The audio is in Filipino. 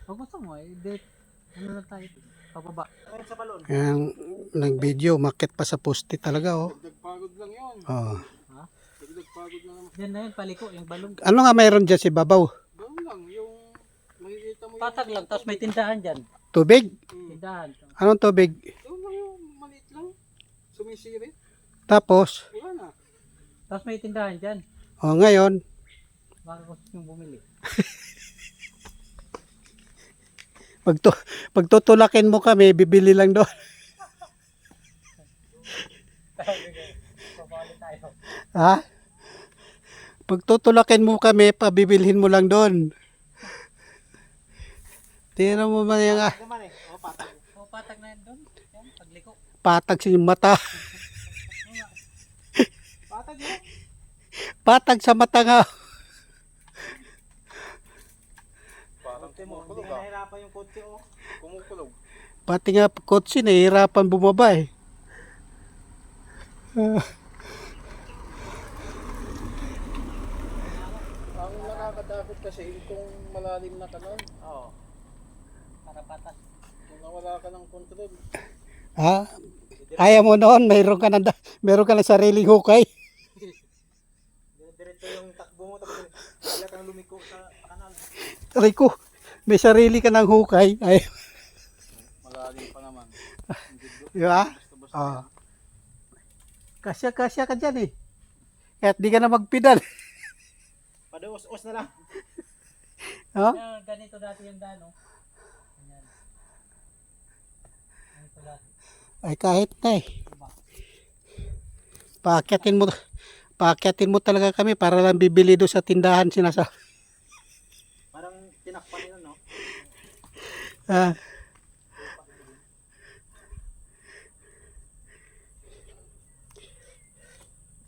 Pag gusto mo, ano na tayo? Pababa. Ayun sa balon. Yung nag-video, makit pa sa poste talaga, oh. Dagpagod lang yun. Oh. Ha? Dagpagod lang naman. Diyan na yun, paliko, yung balong. Ano nga mayroon dyan si Babaw? Doon lang, yung makikita mo yung... Patag lang, tapos may tindahan dyan. Tubig? Tindahan. Anong tubig? Doon lang yung maliit lang. Sumisirit. Tapos, Wala na. Tapos may tindahan dyan. oh ngayon, Baka gusto yung bumili. pagtutulakin mo kami, bibili lang doon. Pabali tayo. Ha? Pagtutulakin mo kami, pabibilhin mo lang doon. Tira mo man yung Naman eh. O, patag. O, patag na yun doon. Yan, pagliko. patag sa iyong mata. Patag yun. Patag sa mata nga. Parang kumukulog ah. Hindi nahirapan yung kotse o. Kumukulog. Pati nga kotse, nahihirapan bumaba eh. Ang nakakatakot kasi kung malalim na kanal. Oo. Para patas. Kung nawala ka ng control. Ha? Kaya mo noon, mayroon ka ng sariling hukay. Diretso yung takbo mo tapos wala kang lumiko sa kanal. Rico, may sarili ka ng hukay. Ay, Malalim pa naman. di ba? Ah. Kasya ka dyan eh. Kahit di ka na magpidal. Padaos-os na lang. Ha? Yan, ganito dati yung daan, oh. Ganyan. Ganito dati. Ay kahit na eh. Paakyatin mo talaga kami para lang bibili doon sa tindahan sinasa. Parang tinakpan nila no. Ah,